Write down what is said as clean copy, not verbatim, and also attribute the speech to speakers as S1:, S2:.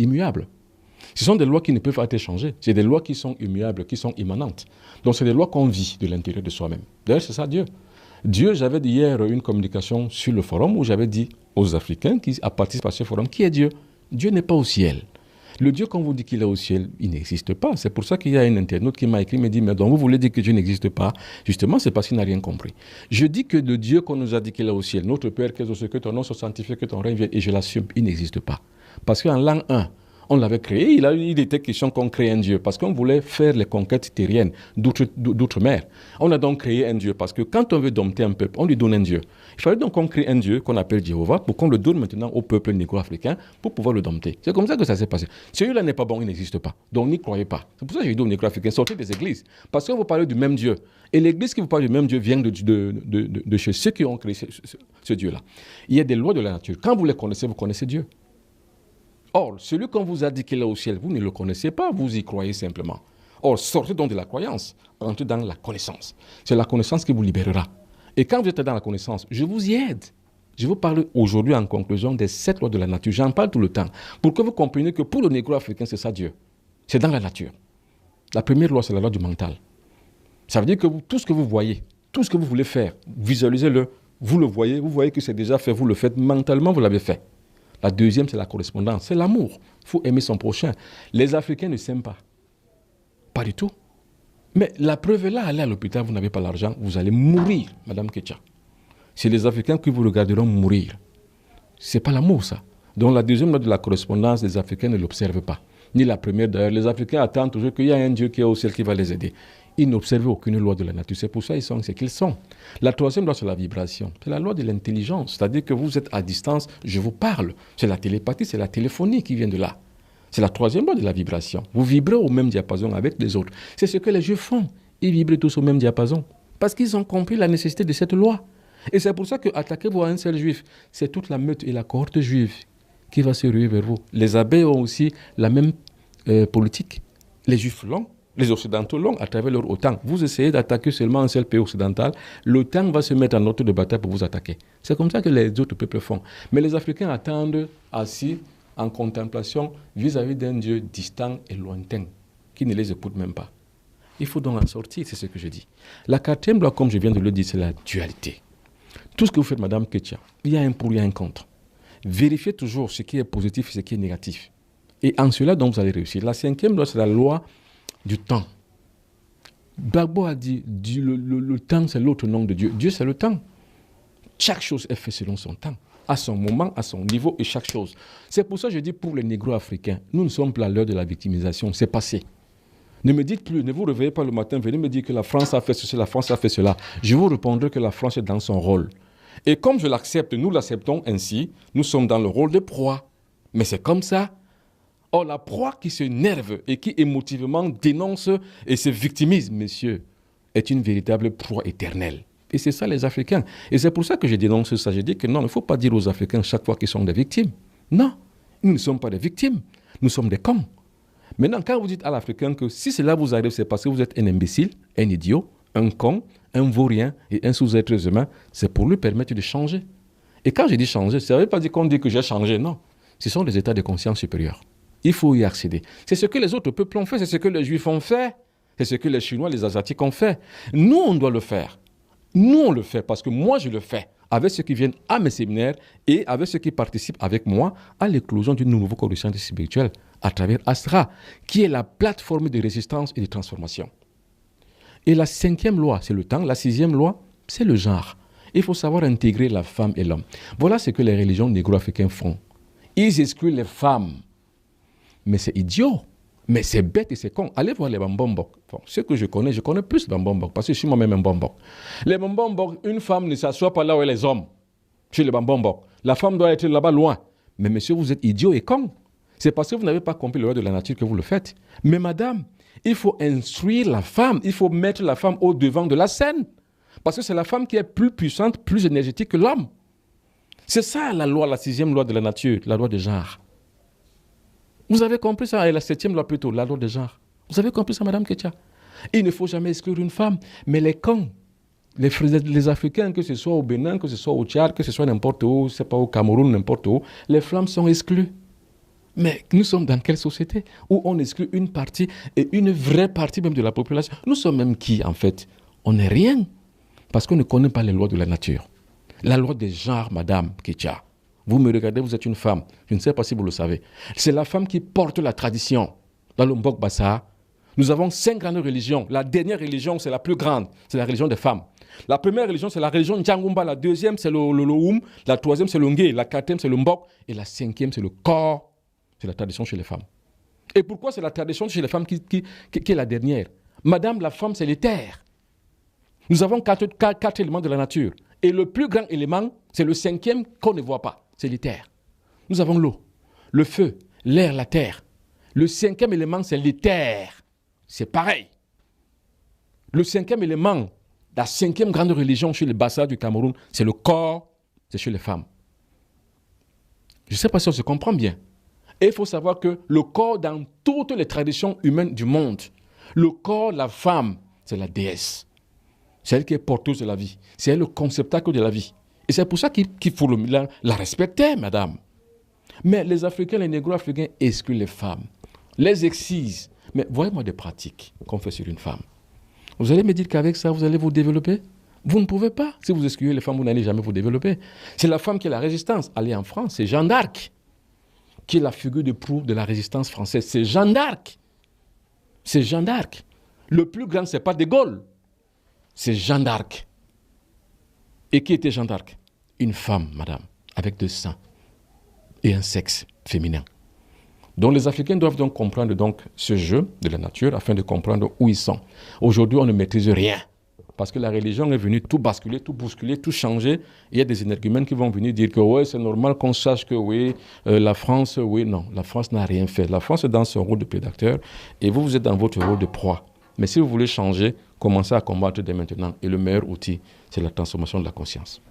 S1: immuables. Ce sont des lois qui ne peuvent pas être changées. C'est des lois qui sont immuables, qui sont immanentes. Donc, c'est des lois qu'on vit de l'intérieur de soi-même. D'ailleurs, c'est ça Dieu. Dieu, j'avais dit hier une communication sur le forum où j'avais dit aux Africains qui participent à ce forum, qui est Dieu? Dieu n'est pas au ciel. Le Dieu qu'on vous dit qu'il est au ciel, il n'existe pas. C'est pour ça qu'il y a un internaute qui m'a écrit, me dit, mais donc vous voulez dire que Dieu n'existe pas? Justement, c'est parce qu'il n'a rien compris. Je dis que le Dieu qu'on nous a dit qu'il est au ciel, notre Père, que ton nom soit sanctifié, que ton règne vienne, et je l'assume, il n'existe pas. Parce qu'en l'an 1, on l'avait créé, il était question qu'on crée un Dieu, parce qu'on voulait faire les conquêtes terriennes d'outre-mer. On a donc créé un Dieu, parce que quand on veut dompter un peuple, on lui donne un Dieu. Il fallait donc qu'on crée un Dieu qu'on appelle Jéhovah, pour qu'on le donne maintenant au peuple négro-africain, pour pouvoir le dompter. C'est comme ça que ça s'est passé. Celui-là n'est pas bon, il n'existe pas. Donc n'y croyez pas. C'est pour ça que je dis aux négro-africains, sortez des églises. Parce qu'on vous parle du même Dieu. Et l'église qui vous parle du même Dieu vient de chez ceux qui ont créé ce Dieu-là. Il y a des lois de la nature. Quand vous les connaissez, vous connaissez Dieu. Or, celui qu'on vous a dit qu'il est au ciel, vous ne le connaissez pas, vous y croyez simplement. Or, sortez donc de la croyance, entrez dans la connaissance. C'est la connaissance qui vous libérera. Et quand vous êtes dans la connaissance, je vous y aide. Je vous parle aujourd'hui en conclusion des 7 lois de la nature. J'en parle tout le temps. Pour que vous compreniez que pour le négro-africain, c'est ça Dieu. C'est dans la nature. La première loi, c'est la loi du mental. Ça veut dire que tout ce que vous voyez, tout ce que vous voulez faire, visualisez-le, vous le voyez que c'est déjà fait, vous le faites, mentalement vous l'avez fait. La deuxième, c'est la correspondance, c'est l'amour. Il faut aimer son prochain. Les Africains ne s'aiment pas. Pas du tout. Mais la preuve est là, allez à l'hôpital, vous n'avez pas l'argent, vous allez mourir, Madame Ketcha. C'est les Africains qui vous regarderont mourir. Ce n'est pas l'amour, ça. Donc la deuxième loi de la correspondance, les Africains ne l'observent pas. Ni la première d'ailleurs. Les Africains attendent toujours qu'il y a un Dieu qui est au ciel qui va les aider. Ils n'observent aucune loi de la nature. C'est pour ça qu'ils sont ce qu'ils sont. La troisième loi, c'est la vibration. C'est la loi de l'intelligence. C'est-à-dire que vous êtes à distance, je vous parle. C'est la télépathie, c'est la téléphonie qui vient de là. C'est la troisième loi de la vibration. Vous vibrez au même diapason avec les autres. C'est ce que les Juifs font. Ils vibrent tous au même diapason. Parce qu'ils ont compris la nécessité de cette loi. Et c'est pour ça que attaquez-vous à un seul Juif. C'est toute la meute et la cohorte juive qui va se ruer vers vous. Les abbés ont aussi la même politique. Les Juifs l'ont. Les Occidentaux l'ont à travers leur OTAN. Vous essayez d'attaquer seulement un seul pays occidental, l'OTAN va se mettre en ordre de bataille pour vous attaquer. C'est comme ça que les autres peuples font. Mais les Africains attendent assis en contemplation vis-à-vis d'un Dieu distant et lointain, qui ne les écoute même pas. Il faut donc en sortir, c'est ce que je dis. La quatrième loi, comme je viens de le dire, c'est la dualité. Tout ce que vous faites, Madame Ketcha, il y a un pour, il y a un contre. Vérifiez toujours ce qui est positif et ce qui est négatif. Et en cela, donc, vous allez réussir. La cinquième loi, c'est la loi du temps. Gbagbo a dit, le temps, c'est l'autre nom de Dieu. Dieu, c'est le temps. Chaque chose est faite selon son temps, à son moment, à son niveau et chaque chose. C'est pour ça que je dis pour les négro-africains, nous ne sommes plus à l'heure de la victimisation, c'est passé. Ne me dites plus, ne vous réveillez pas le matin, venez me dire que la France a fait ceci, la France a fait cela. Je vous répondrai que la France est dans son rôle. Et comme je l'accepte, nous l'acceptons ainsi, nous sommes dans le rôle de proie. Mais c'est comme ça. Or, la proie qui s'énerve et qui émotivement dénonce et se victimise, messieurs, est une véritable proie éternelle. Et c'est ça les Africains. Et c'est pour ça que je dénonce ça. Je dis que non, il ne faut pas dire aux Africains chaque fois qu'ils sont des victimes. Non, nous ne sommes pas des victimes. Nous sommes des cons. Maintenant, quand vous dites à l'Africain que si cela vous arrive, c'est parce que vous êtes un imbécile, un idiot, un con, un vaurien et un sous-être humain, c'est pour lui permettre de changer. Et quand je dis changer, ça ne veut pas dire qu'on dit que j'ai changé, non. Ce sont des états de conscience supérieurs. Il faut y accéder. C'est ce que les autres peuples ont fait, c'est ce que les Juifs ont fait, c'est ce que les Chinois, les Asiatiques ont fait. Nous, on doit le faire. Nous, on le fait parce que moi, je le fais avec ceux qui viennent à mes séminaires et avec ceux qui participent avec moi à l'éclosion d'une nouvelle conscience spirituelle à travers Astra, qui est la plateforme de résistance et de transformation. Et la cinquième loi, c'est le temps. La sixième loi, c'est le genre. Il faut savoir intégrer la femme et l'homme. Voilà ce que les religions négro-africaines font. Ils excluent les femmes. Mais c'est idiot. Mais c'est bête et c'est con. Allez voir les Bambombok. Bon, ce que je connais plus les Bambombok parce que je suis moi-même un Bambok. Les Bambombok, une femme ne s'assoit pas là où est les hommes. Chez les Bambombok. La femme doit être là-bas loin. Mais monsieur, vous êtes idiot et con. C'est parce que vous n'avez pas compris le loi de la nature que vous le faites. Mais madame, il faut instruire la femme. Il faut mettre la femme au devant de la scène. Parce que c'est la femme qui est plus puissante, plus énergétique que l'homme. C'est ça la loi, la sixième loi de la nature, la loi de genre. Vous avez compris ça, et la septième loi plutôt, la loi de genre. Vous avez compris ça, Madame Ketcha? Il ne faut jamais exclure une femme. Mais les cons, les Africains, que ce soit au Bénin, que ce soit au Tchad, que ce soit n'importe où, c'est pas au Cameroun, n'importe où, les femmes sont exclues. Mais nous sommes dans quelle société où on exclut une partie et une vraie partie même de la population? Nous sommes même qui, en fait? On n'est rien. Parce qu'on ne connaît pas les lois de la nature. La loi des genres, Madame Ketia. Vous me regardez, vous êtes une femme. Je ne sais pas si vous le savez. C'est la femme qui porte la tradition. Dans le Mbok Bassa, nous avons 5 grandes religions. La dernière religion, c'est la plus grande. C'est la religion des femmes. La première religion, c'est la religion Ndjangumba. La deuxième, c'est le Loum. La troisième, c'est le Ngé. La quatrième, c'est le Mbok. Et la cinquième, c'est le corps. C'est la tradition chez les femmes. Et pourquoi c'est la tradition chez les femmes qui est la dernière? Madame, la femme, c'est l'éther. Nous avons 4 éléments de la nature. Et le plus grand élément, c'est le 5e qu'on ne voit pas. C'est l'éther. Nous avons l'eau, le feu, l'air, la terre. Le 5e élément, c'est l'éther. C'est pareil. Le 5e élément, la 5e grande religion chez les Bassa du Cameroun, c'est le corps, c'est chez les femmes. Je ne sais pas si on se comprend bien. Et il faut savoir que le corps, dans toutes les traditions humaines du monde, le corps, la femme, c'est la déesse. C'est elle qui est porteuse de la vie. C'est elle le conceptacle de la vie. Et c'est pour ça qu'il faut la respecter, madame. Mais les Africains, les négro-africains excluent les femmes, les excisent. Mais voyez-moi des pratiques qu'on fait sur une femme. Vous allez me dire qu'avec ça, vous allez vous développer? Vous ne pouvez pas. Si vous excluez les femmes, vous n'allez jamais vous développer. C'est la femme qui est la résistance. Allez en France, c'est Jeanne d'Arc qui est la figure de proue de la résistance française. C'est Jeanne d'Arc. C'est Jeanne d'Arc. Le plus grand, ce n'est pas De Gaulle. C'est Jeanne d'Arc. Et qui était Jeanne d'Arc? Une femme, madame, avec 2 seins et un sexe féminin. Donc les Africains doivent donc comprendre donc ce jeu de la nature afin de comprendre où ils sont. Aujourd'hui, on ne maîtrise rien. Parce que la religion est venue tout basculer, tout bousculer, tout changer. Il y a des énergumènes qui vont venir dire que ouais, c'est normal qu'on sache que oui, la France, oui, non. La France n'a rien fait. La France est dans son rôle de prédateur et vous, vous êtes dans votre rôle de proie. Mais si vous voulez changer, commencez à combattre dès maintenant. Et le meilleur outil, c'est la transformation de la conscience.